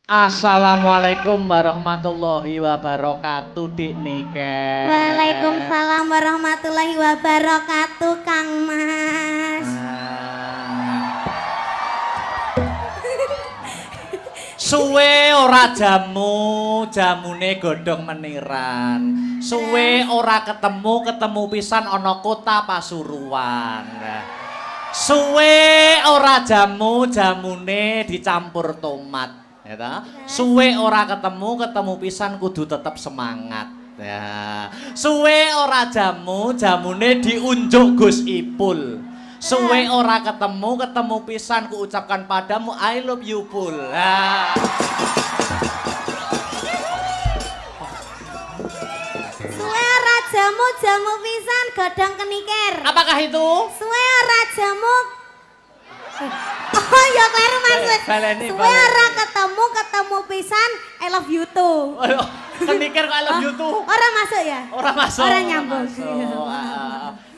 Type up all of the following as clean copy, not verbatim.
Assalamualaikum warahmatullahi wabarakatuh, Dik Nike. Waalaikumsalam warahmatullahi wabarakatuh, Kang Mas. Suwe ora jamune godhong meniran. Suwe ora ketemu pisan ana kota Pasuruan. Suwe ora jamune dicampur tomat. Ya, suwe ora ketemu pisan kudu tetep semangat. Ya. Suwe ora jamune diunjuk Gus Ipul. Suwe ora ketemu pisan ku ucapkan padamu I love you Pul. Ya. Suwe ora jamu pisan godhong kenikir. Apakah itu? Suwe ora jamu. Oh ya kleru Mas. Suwe ora ketemu pisan I love you too. Kenikir kok I love you too. Ora masuk ya? Ora masuk. Ora nyambung.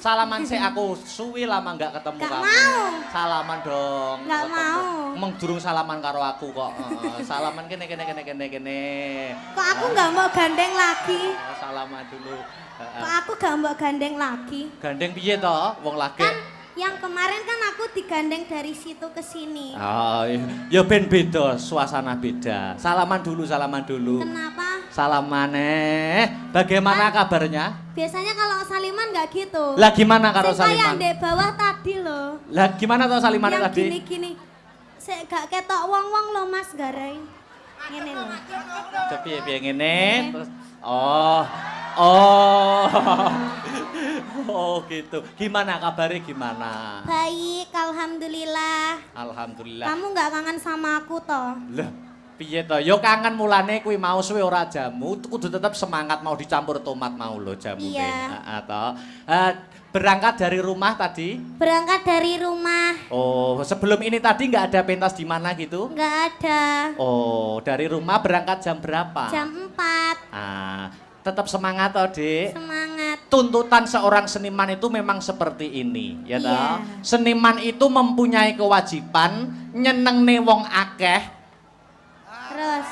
Salaman sih aku suwi lama nggak ketemu Gak kamu. mau. Salaman dong. Nggak mau. Emang durung salaman karo aku kok. Salaman kene. Kok aku nggak mau gandeng lagi? Salaman dulu. Kok aku nggak mau gandeng lagi? Gandeng piye toh? Wong lagi. Kan yang kemarin kan aku digandeng dari situ ke sini. Oh, ya ben beda, suasana beda. Salaman dulu. Kenapa? Salaman bagaimana kabarnya? Biasanya kalau saliman nggak gitu. Lah gimana karo Sing kayak Saliman? ndek bawah tadi loh. Lah gimana toh Saliman Yang tadi? gini-gini. Sik gak ketok wong-wong lo Mas Garai. Ngene lho. Piye ngene terus oh. Oh. Oh gitu. Gimana kabarnya gimana? Baik, alhamdulillah. Alhamdulillah. Kamu nggak kangen sama aku toh? Lah piye to? Yo kangen mulane kuwi mau suwe ora jamu, kudu tetep semangat mau dicampur tomat mau lho jamune. Iya. Heeh to. Berangkat dari rumah tadi? Berangkat dari rumah. Oh, sebelum ini tadi nggak ada pentas di mana gitu? Nggak ada. Oh, dari rumah berangkat jam berapa? Jam 4. Tetap semangat toh, Dik. Semangat. Tuntutan seorang seniman itu memang seperti ini, ya toh. Iya. Seniman itu mempunyai kewajiban nyenengne wong akeh. Terus.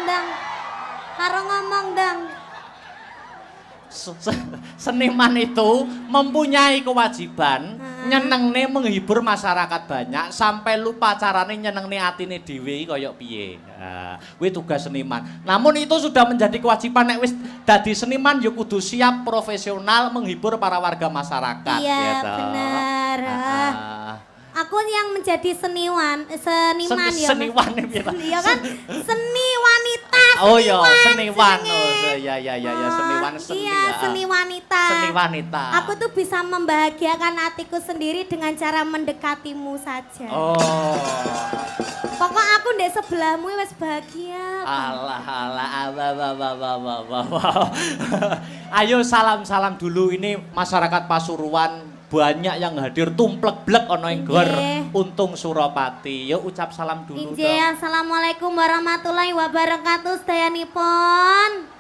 Ndang. Karo ngomong dang. Seniman itu mempunyai kewajiban nyenengne menghibur masyarakat banyak sampai lupa carane nyenengne atine dhewe kaya piye. Kuwi tugas seniman. Namun itu sudah menjadi kewajiban nek wis dadi seniman ya kudu siap profesional menghibur para warga masyarakat. Iya, ya toh. benar. Aku yang menjadi seniman ya. Seniwan piye ta? Iya kan? Seni wanita. Oh iya, seniwan. Oh ya seniwan seni. Iya, seni wanita. Seni wanita. Aku tuh bisa membahagiakan hatiku sendiri dengan cara mendekatimu saja. Oh. Pokok aku ndek sebelahmu wis bahagia. Alah. Ayo salam dulu ini masyarakat Pasuruan banyak yang hadir tumplek-blek ana ing gor Untung Suropati. Yuk ucap salam dulu Inje, assalamualaikum warahmatullahi wabarakatuh sedayanipun.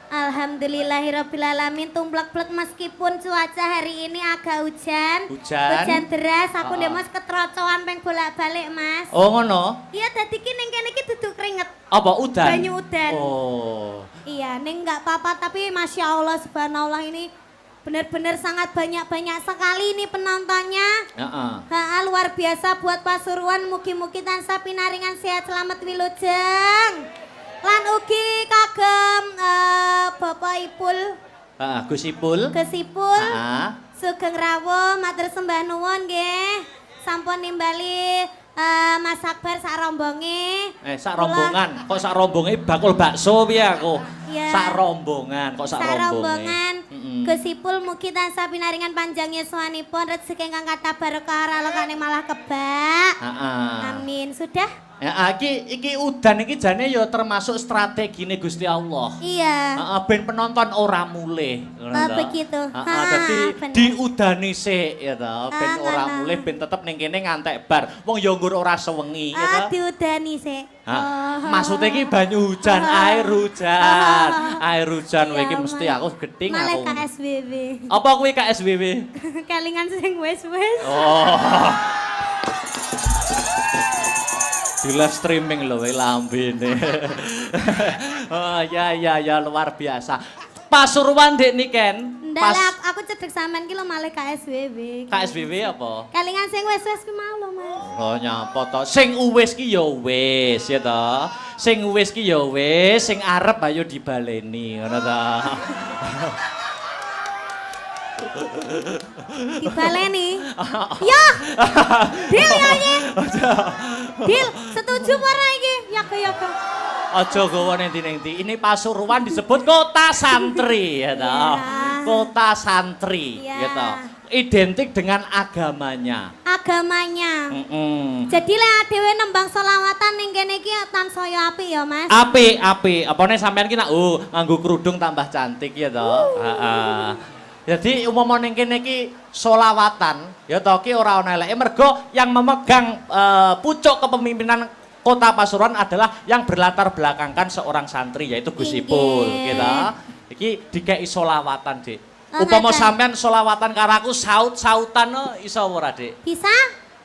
Alhamdulillahirrabbilalamin tumplek-blek meskipun cuaca hari ini agak hujan. Hujan deras, aku ndek Mas ketrocoan peng bolak-balik Mas. Oh ngono? Iya dadi ki ning kene iki duduk keringet. Apa udan? Banyu udan. Oh. Iya, ning enggak apa-apa tapi Masya Allah subhanallah ini benar-benar sangat banyak sekali ini penontonnya. Luar biasa buat Pasuruan, mugi-mugi tansah pinaringan sehat selamat wilujeng. Lan ugi kagem Bapak Ipul. Gus Ipul. Sugeng rawuh matur sembah nuwun nggih. Sampun nimbali Mas Akbar sak rombonge. Sak rombongan. Kok sak rombonge bakul bakso piye aku? Iya. Sak rombongan, kok sak rombongan. Gus Ipul mugi tansah pinaringan panjang yuswanipun rezeki ingkang kathah barokah ralokane malah kebak. Amin. Sudah? Ya, iki udan iki jane ya termasuk strategine Gusti Allah. Iya. Ben penonton ora mulih. Begitu. Dadi diudani sik ya to, ben ora mulih ben tetep ning kene ngantek bar. Wong ya nggur ora sewengi ya to. Diudani sik. Maksudnya iki banyu hujan, air hujan. Air hujan kowe iki mesti aku geding aku. Malah KSBB. Apa kuwi KSBB? Kelingan sing wis-wis. Oh. Di live streaming lho lambene. Oh ya luar biasa. Pasuruan Dek Niken. Ndak aku cedek sampean ki lho malih KSBB. KSBB apa? Kelingan sing wis-wis ki mau lho, Mas. Oh nyapa to. Sing uwis ki ya wis ya to. Sing wis ki ya wis, sing arep ayo dibaleni ngono to. Dibaleni. Yo. Dil ya iki. Dil, setuju apa ora iki? Ya ke. Aja gawa ning ndi. Ini Pasuruan disebut kota santri ya to. Kota santri ya to. Identik dengan agamanya. Jadi lek dhewe nembang selawatan ning kene iki tansaya apik ya, Mas. Apik. Apane sampean ki nak nganggo kerudung tambah cantik ya to. Heeh. Jadi umum ning kene iki selawatan ya to ki ora ana eleke mergo yang memegang pucuk kepemimpinan Kota Pasuruan adalah yang berlatar belakangkan seorang santri yaitu Gus Ipul gitu. Iki dikei selawatan, Dik. Upama sampean selawatan karo aku saut-sautan iso ora, Dik? Bisa?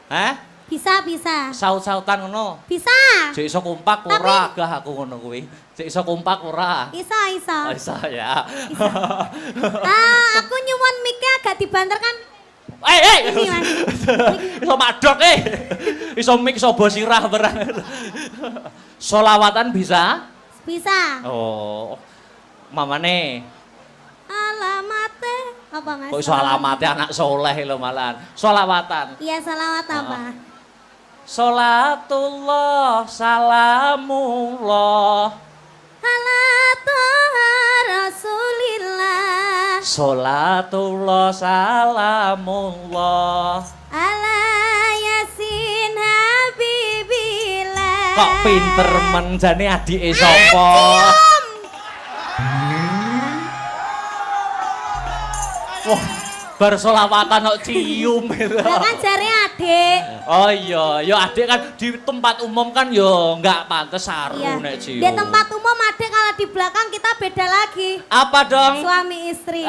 Hah? Bisa. Saut-sautan ngono. Bisa. Jek iso kompak ora gah aku ngono kuwi. Jek iso kompak ora. Iso. Oh, iso ya. Bisa. Aku nyuwun mic-e agak dibanterkan. Ini, Mas. Iso madhok Iso mik iso bos sirah barang. Selawatan bisa? Bisa. Oh. Mamane. Alamate apa, Mas? Kok iso alamate anak soleh lho malahan. Selawatan. Iya, selawat apa? Salatullah salamullah ala toha rasulillah. Salatullah salamullah ala yasin habibillah. Kok pinter men jane adike sapa? Wah, bar selawatan kok cium gitu. Lah kan jare adik. Oh iya, ya adik kan di tempat umum kan ya enggak pantes saru nek cium. Di tempat umum adik kalau di belakang kita beda lagi. Apa dong? Suami istri.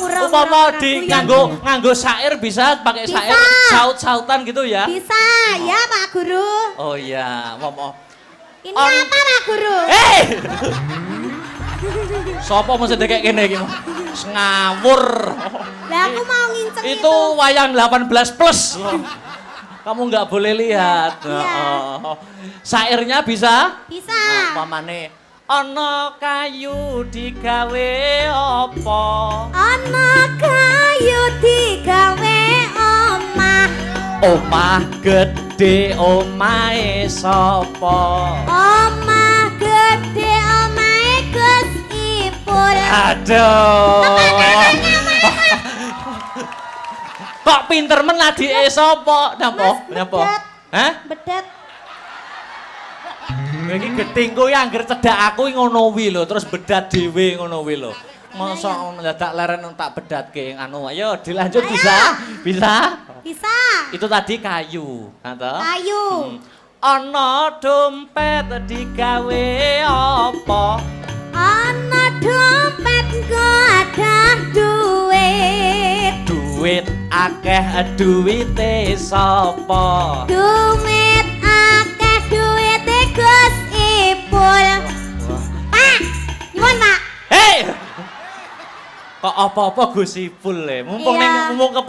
Urang. Upama di nganggo syair bisa pakai syair saut-sautan gitu ya? Bisa, ya Pak Guru. Oh iya, ngomong. Ini apa Pak Guru? Sopo mesti kayak gini iki? Ngawur. Lah aku mau nginceng itu. Itu wayang 18 plus. Kamu nggak boleh lihat. Iya. Syairnya bisa? Bisa. Pamane ana kayu digawe apa? Ana kayu digawe omah. Omah gede omahe sapa? Omah gede omahe Gus Ipul. Aduh. Kok pinter men adike sapa? Napa? Hah? Bedet. Iki getingku ya anggere cedak aku ngono wi lho, terus bedat dhewe ngono wi lho. Masa mendadak leren tak bedatke anu. Ayo dilanjut bisa? Bisa? Bisa. Itu tadi kayu, to? Kayu. Ana dompet digawe apa? Ana dompet nggo ada duit. Duit akeh duwite sapa? Duit akeh duwite Gus Ipul. Pak, nyuwun Pak. Hei! Kok apa-apa Gus Ipul mumpung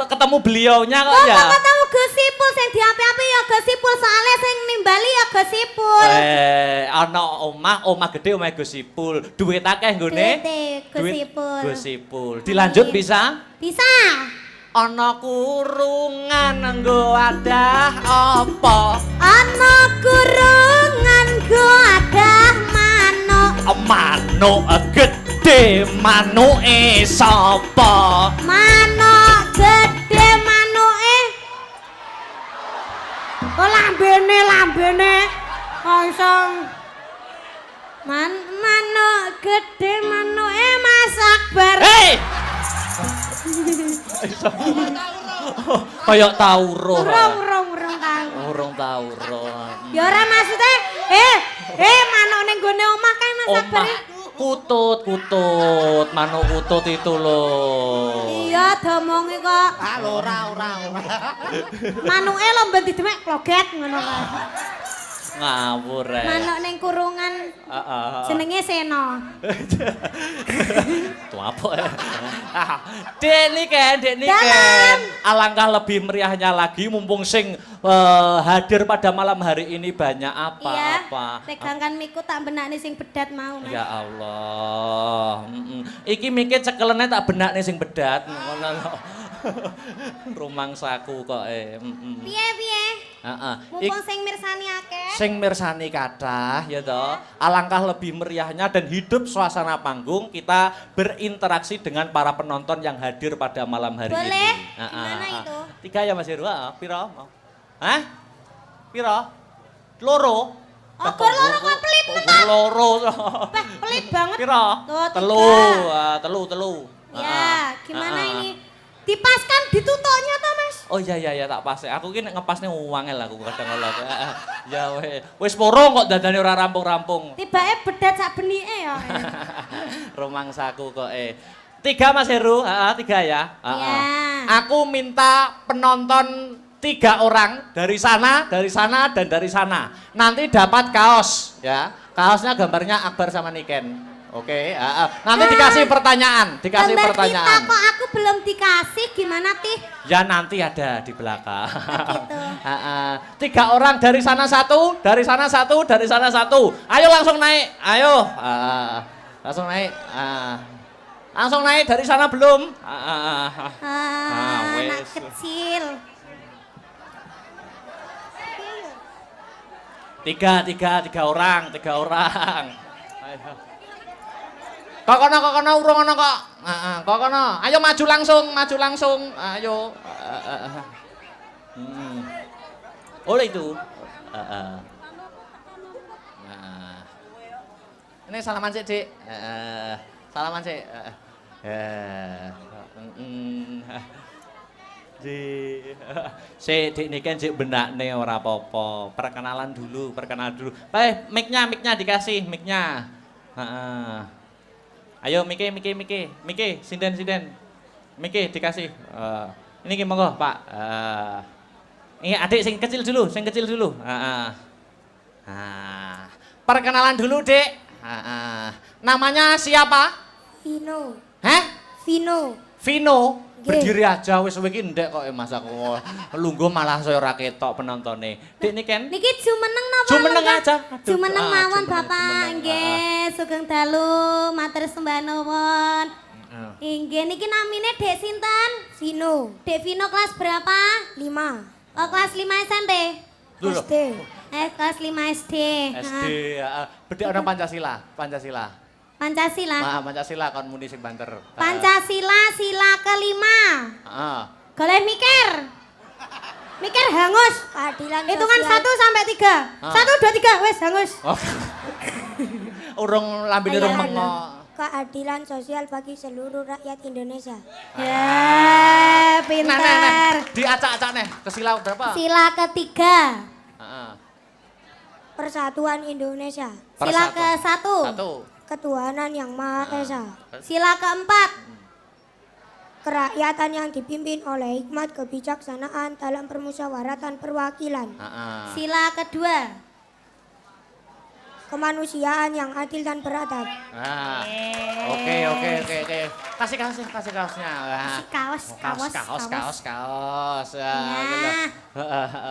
ketemu beliaunya kok ya. Kok ketemu Gus Ipul sing diapi-api ya Gus Ipul soalnya sing nimbali ya Gus Ipul. Ana omah gede omah Gus Ipul. Duit akeh nggone? Gus Ipul. Dilanjut bisa? Bisa. Ana kurungan nggo adah apa? Ana kurungan nggo adah manuk. Manuk gede manuke sapa? Manuk gede manuke. Kok lambene kosong. Manuk gede manuke Mas Akbar. Hei! Kayak tauro. Urung tauro. Ya ora maksudnya, manuk ning gone omah kan Mas Akbar. Kutut, manuk kutut itu loh. Iya, domongi kok. Ah, ora. Manuke lho mbek didemek kloget ngono kae. Ngawur rek. Manuk ning kurungan. Jenenge Seno. Tuh apa ya? Dek niken. Alangkah lebih meriahnya lagi mumpung sing hadir pada malam hari ini banyak apa. Iya, pegangkan miku tak benakne sing bedat mau, Mas. Ya Allah. Iki mikir cekelene tak benakne sing bedat ngono lho. Rumangsaku kok Piye? Heeh. Mumpung sing mirsani akeh. Sing mirsani kathah ya toh. Alangkah lebih meriahnya dan hidup suasana panggung kita berinteraksi dengan para penonton yang hadir pada malam hari ini. Boleh? Gimana itu? 3 ya Mas Heru. Piro? Hah? Piro? Loro? Oh, loro kok pelit tenan. Loro. Pelit banget. Piro? Tuh, 3. Telu. Ya, gimana ini? Dipaskan ditutoknya toh, Mas? Oh iya tak pas. Aku ki nek ngepasne wangel aku kadang kala. Ya wis poro kok dadane ora rampung-rampung. Tibake bedat sak benike ya. Rumangsaku kok 3 Mas Heru, 3 ya. Iya. Aku minta penonton 3 orang dari sana, dan dari sana. Nanti dapat kaos ya. Kaosnya gambarnya Akbar sama Niken. Oke, nanti dikasih pertanyaan, Kita kok aku belum dikasih, gimana Tih? Ya nanti ada di belakang. Gitu. 3 orang dari sana 1, dari sana 1, dari sana 1. Ayo langsung naik, ayo. Langsung naik. Langsung naik dari sana belum? Anak kecil. 3 orang. Ayo. Kok kono urung ono kok. Kok kono. Ayo maju langsung. Ayo. Oleh itu. Ini salaman sih, Dik. Salaman sih. Dik niki Dik benakne ora apa-apa. Perkenalan dulu. Mic-nya dikasih mic-nya. Ayo Miki, sinden. Miki dikasih. Ini ki monggo, Pak. Ini adik sing kecil dulu. Perkenalan dulu, Dek. Namanya siapa? Vino. Hah? Vino. Berdiri aja wis kowe iki ndek kok Mas aku lungguh malah saya ora ketok penontone. Dek niken. Niki jumeneng napa? Jumeneng aja. Jumeneng mawon Bapak. Nggih, sugeng dalu, matur sembah nuwun. Nggih, niki namine Dek sinten? Vino. Dek Vino kelas berapa? 5. Oh, kelas 5 SMP. SD. Kelas 5 SD. SD, bedek orang Pancasila. Pancasila. Pancasila kon muni sing banter. Pancasila sila kelima. Goleh mikir hangus. Keadilan Hitungan sosial. 1 sampai 3. 1, 2, 3, wes hangus. Urung lambene urung mengo. Keadilan sosial bagi seluruh rakyat Indonesia. Ya, pintar. Nah. Diacak-acak nih, ke sila berapa? Sila ketiga. Persatuan Indonesia. Sila ke-1. 1. Ketuhanan yang Maha Esa. Sila ke-4. Kerakyatan yang dipimpin oleh hikmat kebijaksanaan dalam permusyawaratan perwakilan. Sila kedua. Kemanusiaan yang adil dan beradab. Oke. Kasih kaosnya. Kaos. Ya.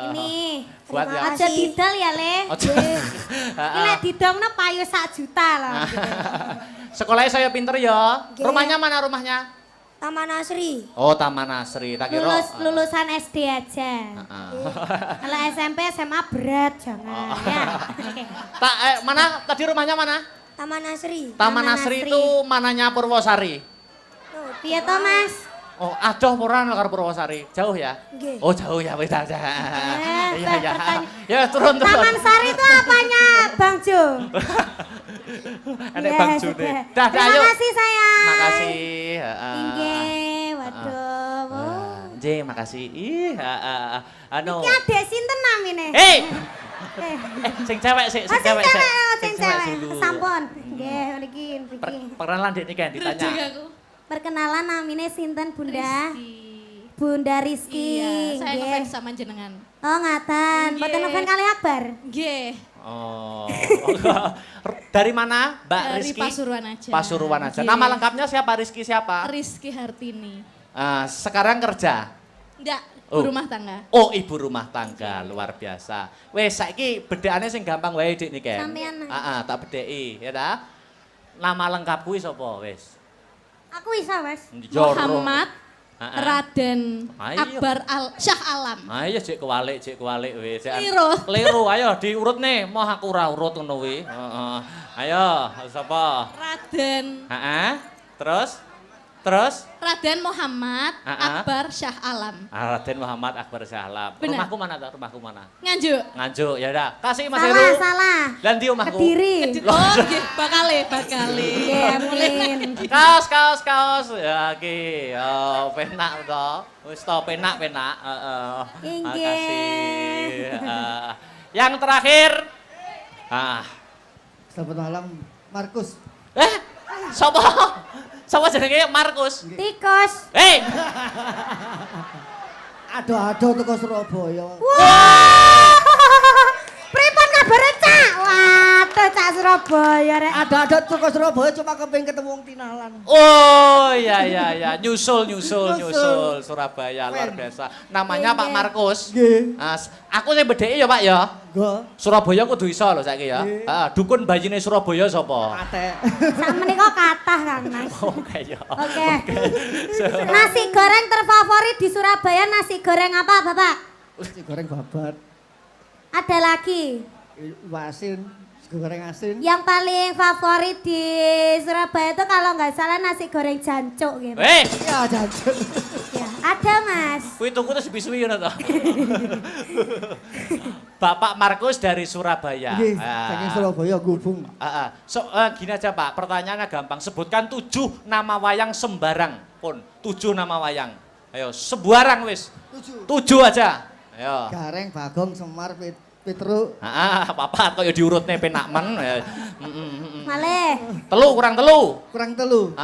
Ini. Buat ya. Aja didol ya, Le. Ini lek didongno payu 1 juta loh. Sekolahnya saya pinter ya. Oke. Rumahnya mana rumahnya? Taman Asri. Oh, Taman Asri. Tak kira. Lulusan SD aja. Kalau SMP SMA berat jangan ya. Mana tadi rumahnya mana? Taman Asri. Taman Asri itu mananya Purwosari. Piye to, Mas? Oh, adoh pura karo Purwosari. Jauh ya? Nggih. Oh, jauh ya, wis aja. Iya. Ya, turun. Taman Sari itu apanya, Bang Jo? Enek Bang June. Dah, ayo. Terima kasih sayang. Makasih. Inggih, waduh. Nggih, makasih. Anu. Iki adek sinten namine? Hei. Sing cewek sik, sing cewek sik. Sing cewek. dulu. Sampun. Nggih, mriki. Perkenalan Dik Niken ditanya. Perkenalan namine sinten Bunda? Rizky. Bunda Rizky. Iya, saya nggih. ngefans sama jenengan. Oh ngaten, Nggih. mboten ngefans kali Akbar. Nggih. Oh. Dari mana Mbak Dari Rizky? Pasuruan aja. Pasuruan aja. Nggih. Nama lengkapnya siapa? Rizky siapa? Rizky Hartini. Sekarang kerja. Enggak, Oh. rumah tangga. Oh, ibu rumah tangga, luar biasa. Wes saiki bedekane sing gampang wae Dik Niken. Sampeyan. Tak bedeki, ya ta? Nama lengkap kuwi sapa wes? Aku isa wes. Muhammad Ha-ha. Raden Ayo. Akbar Syah Alam. Ayo cek kewalik wis. Keliru. Keliru, ayo diurut nih. Mau aku ora urut ngono kuwi. Heeh. Ayo, sapa? Raden Heeh. Terus? Raden Muhammad Ha-ha. Akbar Syah Alam. Raden Muhammad Akbar Syahlam. Benar. Rumahku mana tak? Rumahku mana? Nganjuk. Nganjuk, ya udah. Kasih Mas Salah, Heru. salah. Lan ndi omahku? Kediri. Oh, nggih, bakale. Nggih, amin. Kaos. Ya ki, penak to. Wis to penak. Heeh. Inggih. Makasih. Yang terakhir. Selamat malam, Markus. Sapa? Sapa jenenge Markus? Tikus. Hei, Ado-ado teko Surabaya. Wah. Pripun kabare, Cak? Waduh, Cak Surabaya rek. Ado-ado teko Surabaya cuma kepengin ketemu wong Tinalan. oh ya, nyusul Surabaya luar biasa. Namanya Pak Markus. Nggih. Aku sing bedheki ya Pak ya. Nggo. Surabaya kudu iso lho saiki ya. Nggih. Dukun bayine Surabaya sapa? Ate. Sak menika kathah Kang Mas. Oke ya. Oke. Nasi goreng terfavorit di Surabaya nasi goreng apa, Bapak? Nasi goreng babat. Ada lagi. Asin, nasi goreng asin. Yang paling favorit di Surabaya itu kalau nggak salah nasi goreng jancuk gitu. Ya jajan. Ya, ada Mas. Kuwi tuku terus bisuwi ngono to. Bapak Markus dari Surabaya. Nggih, saking Surabaya gubung. Gini aja Pak, pertanyaannya gampang. Sebutkan 7 nama wayang sembarang pun. 7 nama wayang. Ayo, sembarang wis. 7 aja. Ayo. Gareng, Bagong, Semar, Petruk. Papa kok ya diurutne penak men. Malih. Kurang telu. Kurang telu.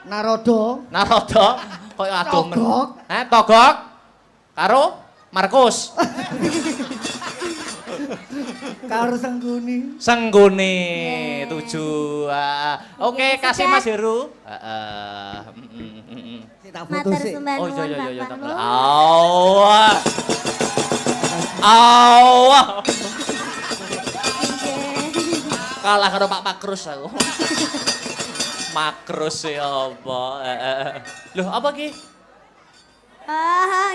Narodo. Narodo kok aduh men. Togok. Togok. Karo Markus. Karo Sengguni. Sengguni 7. Oke, kasih Mas Heru. Si tak foto Matur sih. sembah Oh nuwun iya. Bapak. Awah. Nggih. Kalah karo Pak Makrus aku. Makrus ya apa? Loh, apa ki?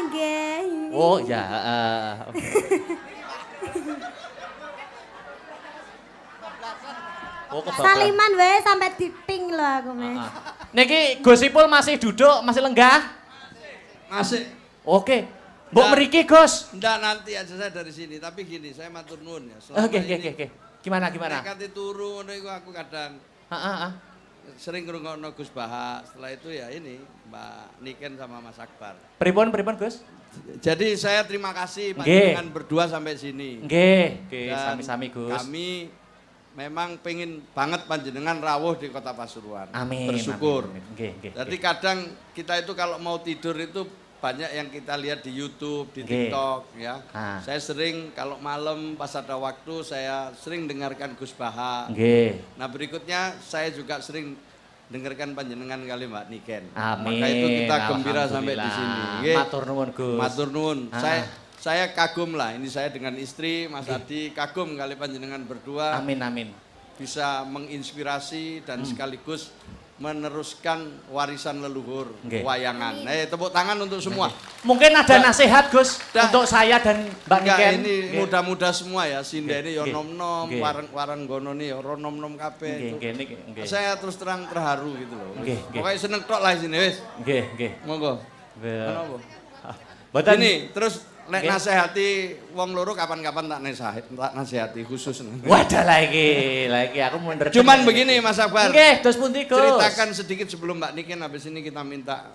Nggih. Oh ya. Oh, kebablas. Saliman wae sampai diting lho aku Mas. Niki Gosipul masih duduk, masih lenggah? Masih. Oke. Mbok mriki, Gus. Enggak, nanti aja saya dari sini. Tapi gini, saya matur nuwun ya. Selama Oke. ini Gimana? Nekati turu ngono iku aku kadang sering ngrungokno Gus Baha. Setelah itu ya ini Mbak Niken sama Mas Akbar. Pripun, Gus? Jadi saya terima kasih Nggih. panjenengan berdua sampai sini. Nggih, Dan sami-sami, Gus. Kami memang pengen banget panjenengan rawuh di Kota Pasuruan. Amin. Bersyukur. Amin. Nggih. Jadi kadang kita itu kalau mau tidur itu banyak yang kita lihat di YouTube, di Nggih. TikTok ya. Ah. Saya sering kalau malam pas ada waktu saya sering dengarkan Gus Baha. Nggih. Nah berikutnya saya juga sering dengarkan panjenengan kali Mbak Niken. Amin. Maka itu kita gembira sampai di sini. Alhamdulillah. Nggih. Matur nuwun, Gus. Matur nuwun. Ah. Saya kagum lah. Ini saya dengan istri Mas Adi kagum kali panjenengan berdua Amin. bisa menginspirasi dan sekaligus meneruskan warisan leluhur Nggih. wayangan. Tepuk tangan untuk semua. Mungkin ada nasihat, Gus, Dah. untuk saya dan Mbak Enggak, Niken. ini Nggih. muda-muda semua ya. Sinda ini yo Nggih. nom-nom, Nggih. warang gono nih yo nom-nom kabeh. Nggih. Saya terus terang terharu gitu loh. Nggih. Pokoknya seneng tok lah sini wis. Nggih. Monggo. Nggih. Kenapa? Mboten Ini terus Lek Nggih. nasihati wong loro kapan-kapan tak nasihati khusus. Wadah lagi aku mundur. Cuman begini Mas Akbar. Nggih, terus pundi Gus? Ceritakan sedikit sebelum Mbak Niken, habis ini kita minta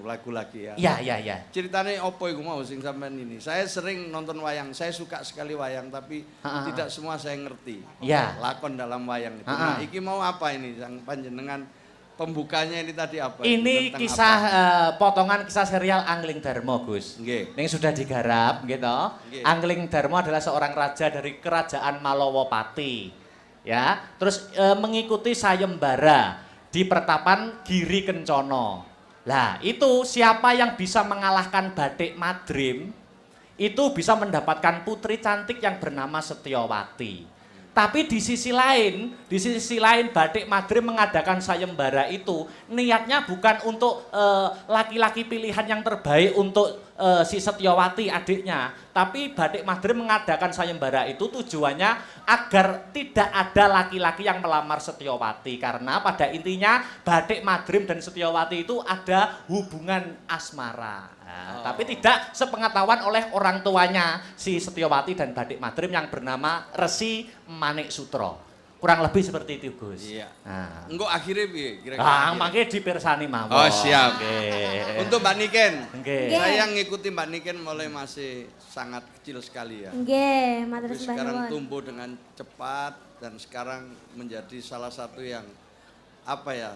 lagu lagi ya. Ya. Ceritanya opo iku mau sing sampean ini. Saya sering nonton wayang, saya suka sekali wayang tapi tidak semua saya ngerti. Ya. Lakon dalam wayang itu. Nah, iki mau apa ini yang panjenengan pembukanya ini tadi apa? Ini Tentang kisah apa? potongan kisah serial Angling Darmo, Gus. Nggih. Yang sudah digarap, gitu. Nggih. Angling Darmo adalah seorang raja dari kerajaan Malowopati. Ya, terus mengikuti sayembara di pertapan Giri Kencono. Lah, itu siapa yang bisa mengalahkan Bathik Madrim itu bisa mendapatkan putri cantik yang bernama Setyowati. Tapi di sisi lain Bathik Madrim mengadakan sayembara itu niatnya bukan untuk laki-laki pilihan yang terbaik untuk si Setyowati adiknya. Tapi Bathik Madrim mengadakan sayembara itu tujuannya agar tidak ada laki-laki yang melamar Setyowati. Karena pada intinya Bathik Madrim dan Setyowati itu ada hubungan asmara. Nah, tapi tidak sepengetahuan oleh orang tuanya si Setyowati dan Bathik Madrim yang bernama Resi Manik Sutro. Kurang lebih seperti itu, Gus. Iya. Nah. Engko akhirnya piye kira-kira? Mangke dipirsani mawon. Oh, siap. Nggih. Untuk Mbak Niken. Nggih. Saya ngikuti Mbak Niken mulai masih sangat kecil sekali ya. Nggih, matur Tapi sembah sekarang nuwun. tumbuh dengan cepat dan sekarang menjadi salah satu yang apa ya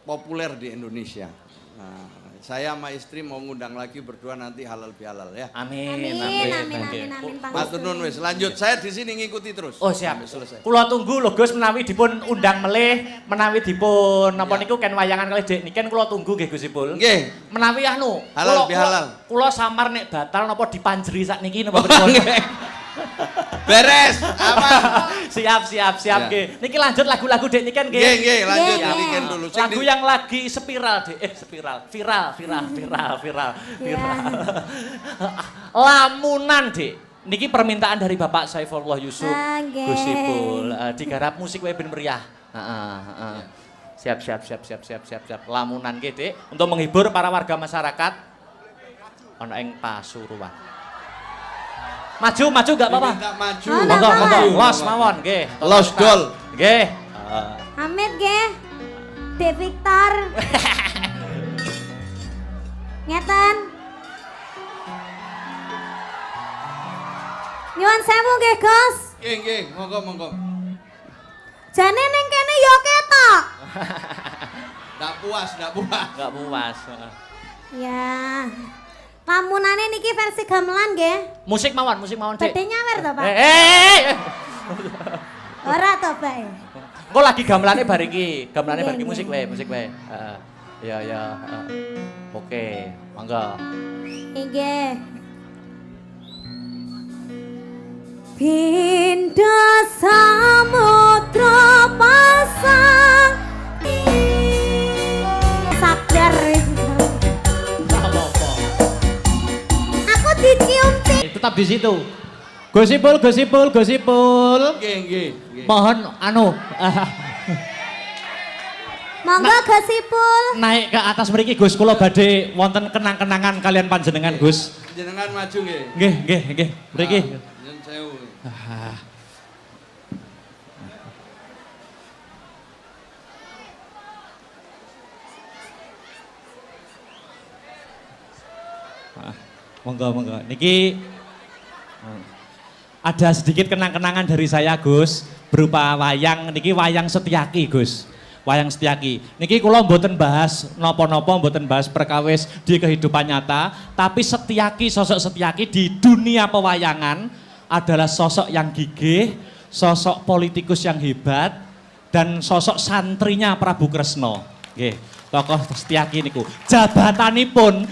populer di Indonesia. Nah, saya sama istri mau ngundang lagi berdua nanti halal bihalal ya. Amin. Amin. Matur nuwun wis. Lanjut, saya di sini ngikuti terus. Oh siap. Sampai selesai. Kula tunggu lho Gus menawi dipun undang melih, menawi dipun napa niku ken wayangan kalih Dek Niken kula tunggu nggih Gus Ipul. Nggih. Menawi anu Halal bihalal. Kula samar nek batal napa dipanjeri sakniki napa pripun? Beres, aman. Siap Ya. nggih. Niki lanjut lagu-lagu Dek Niken nggih. Nggih, lanjut Nggih. Mbak Niken dulu. Sing Lagu di- yang lagi spiral Dek. Viral. Lamunan Dek. Niki permintaan dari Bapak Saifullah Yusuf. Nggih. Gus Ipul digarap musik wae ben meriah. Heeh. Siap. Lamunan nggih Dek untuk menghibur para warga masyarakat ana ing Pasuruan. Maju gak apa-apa. Minta maju. Monggo, los mawon nggih. Los dol. Nggih. Amit nggih. Dek Victor. Ngeten. Nyuwun sewu nggih, Gus. Nggih, monggo. Jane ning kene ya ketok. Ndak puas. Enggak puas. Ya. Lamunane niki versi gamelan nggih. Musik mawon, Dek. Badhe nyawer to, Pak? Eh. Ora to, Pak. Engko lagi gamelane bar iki. Gamelane bar iki Nggih, musik wae. Ya. Oke, monggo. Nggih. Pinda samudra pasang sadar aku dicium Tetap di situ. Gosipul. Nggih. Mohon monggo Gosipul naik ke atas mriki Gus, kula badhe wonten kenang-kenangan kalian panjenengan Gus. Jenengan maju nggih. Nggih. Mriki. Nyun sewu. Monggo. Niki ada sedikit kenang-kenangan dari saya Gus, berupa wayang. Niki wayang Setyaki Gus. Wayang Setyaki. Niki kula mboten bahas napa-napa, mboten bahas perkawis di kehidupan nyata, tapi Setyaki, sosok Setyaki di dunia pewayangan adalah sosok yang gigih, sosok politikus yang hebat, dan sosok santrinya Prabu Kresna. Nggih. Tokoh Setyaki niku. Jabatanipun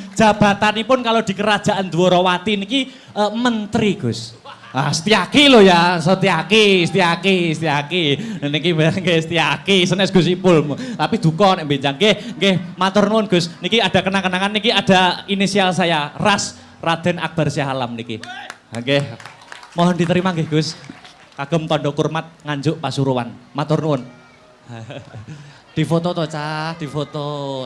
kalau di Kerajaan Dwarawati niki menteri, Gus. Setyaki lho ya, Setyaki. Niki nggih Setyaki, senes Gus Ipul. Tapi duka nek benjang nggih, matur nuwun Gus. Niki ada kenang-kenangan, niki ada inisial saya, Ras Raden Akbar Syah Alam niki. Nggih. Mohon diterima nggih Gus. Kagem tandha kurmat Nganjuk Pasuruan. Matur nuwun. Di foto toh Cah, di foto.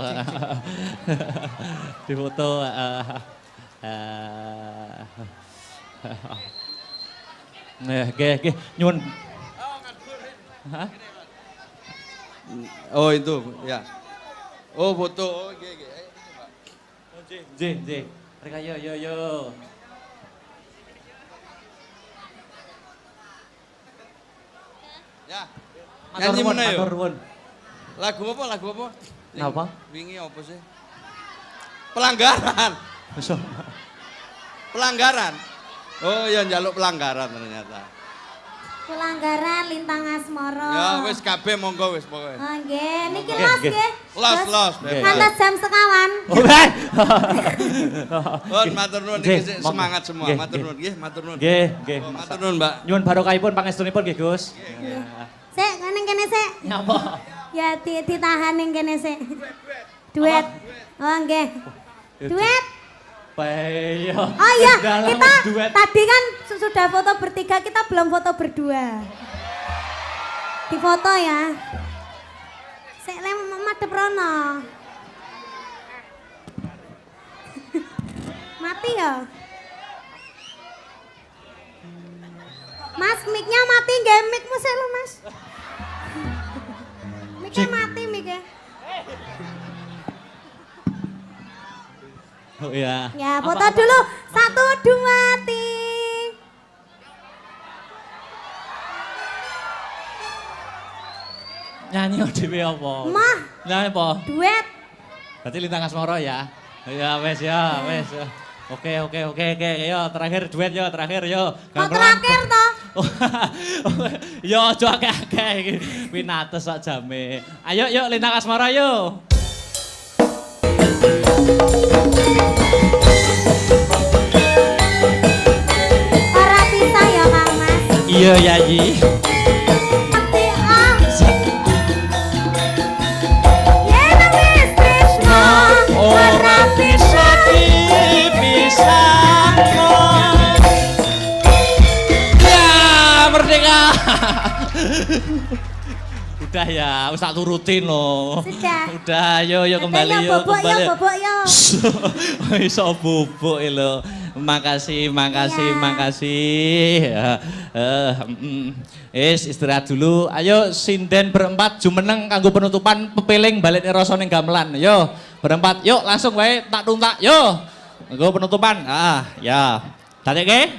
Nggih, nyuwun. Hah? Oh itu, ya. Oh foto, oh nggih. Nggih. Mereka yo. Ya. Matur Nyanyi nuwun, mana yo? matur nuwun. Lagu apa? Napa? Wingi apa sih? Pelanggaran. Pelanggaran. Oh ya njaluk pelanggaran ternyata. Pelanggaran Lintang Asmara. Ya wis kabeh monggo wis pokoke. Oh nggih, niki Nggih, los nggih. nggih. Los. Ngantos jam sekawan. Oh, baik. Pun matur nuwun Nggih, iki monggo. semangat semua. Nggih, Matur nggih. nuwun nggih, matur nuwun. Nggih. Oh, matur nuwun, Mbak. Nyuwun barokahipun pangestunipun nggih, Gus. Sik, ning kene sik. Nyapa? Ya ditahan ning kene sik. Duet. Oh nggih. Duet. Baik. Oh iya, Dalam kita duet. tadi kan sudah foto bertiga, kita belum foto berdua. Di foto ya. Sik lem madhep rono. Mati ya? Mas, mic-nya mati nggih, mic-mu sik lho, Mas. Mic-nya mati, mic-nya. Oh iya. Ya, foto dulu. 1, 2, 3. Nyanyi dhewe apa? Mah, Nyanyi apa? duet. Berarti Lintang Asmara ya? Ya wes. Oke. Yo terakhir duet yo, terakhir yo. Kok terakhir toh? Yo aja akeh-akeh iki. Pinates sak jame. Ayo yuk Lintang Asmara yo. Ora bisa ya, Kang Mas. Iya Yayi. Mati ah. Yen wis tresno Ora bisa dipisahno. Ya merdeka. Udah ya, wis tak turutin loh. Sudah. Udah, yo kembali yo, Bobok kembali. yo, bobok yo. Iso bubuk lho. Makasih. Istirahat dulu. Ayo sinden berempat jumeneng kanggo penutupan pepeling balik rasa ning gamelan. Yo, berempat. Yuk langsung wae tak tuntak. Yo. Kanggo penutupan. Ya. Dadekke.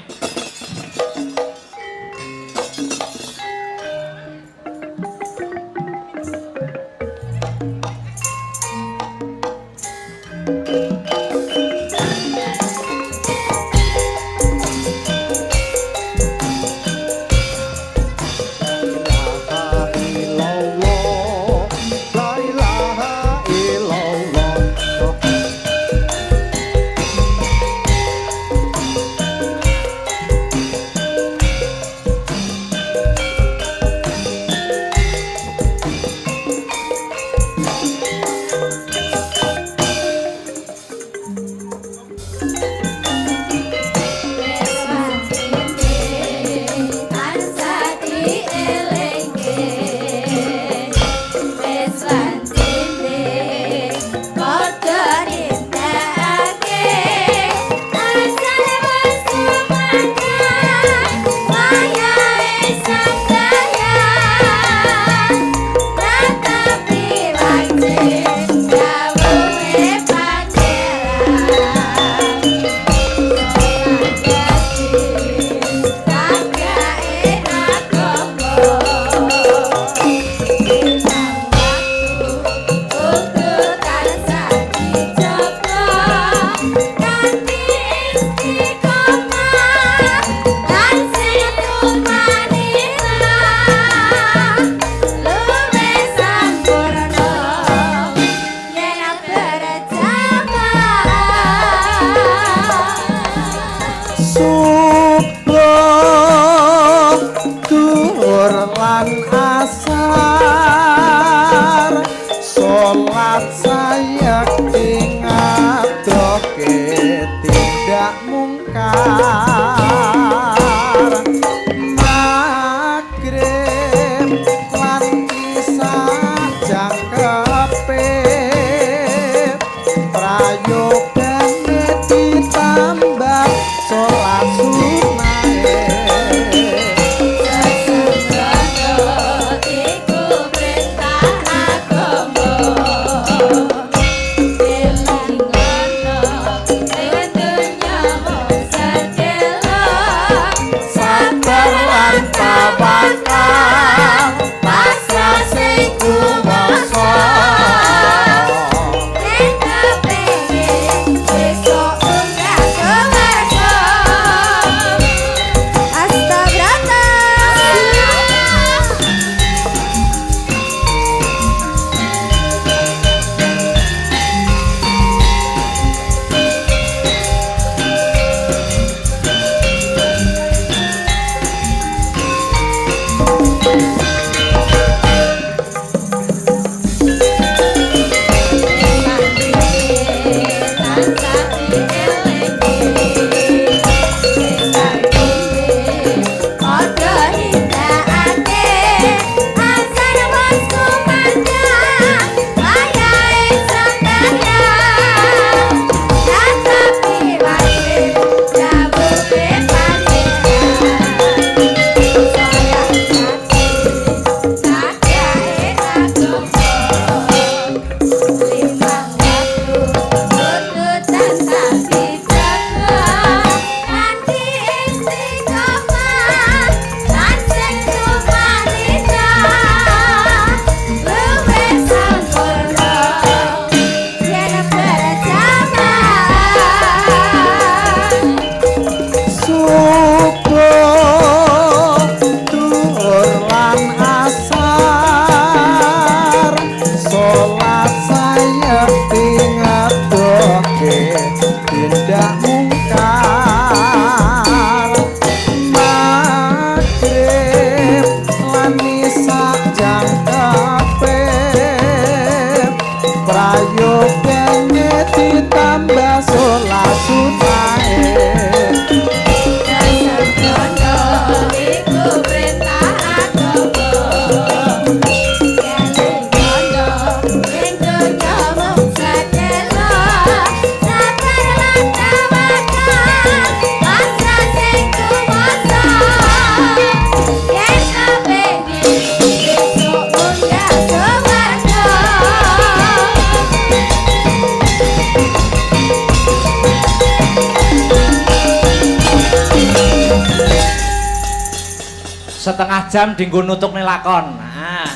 setengah jam dinggo nutuk lakon. Nah,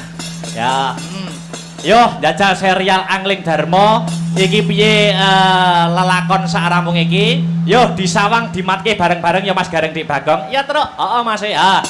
ya. Yo, jajal serial Angling Darmo. Iki piye lelakon saarampung iki? Yo disawang dimatke bareng-bareng ya Mas Gareng Dik Bagong. Ya, Truk. Heeh, Mas ya.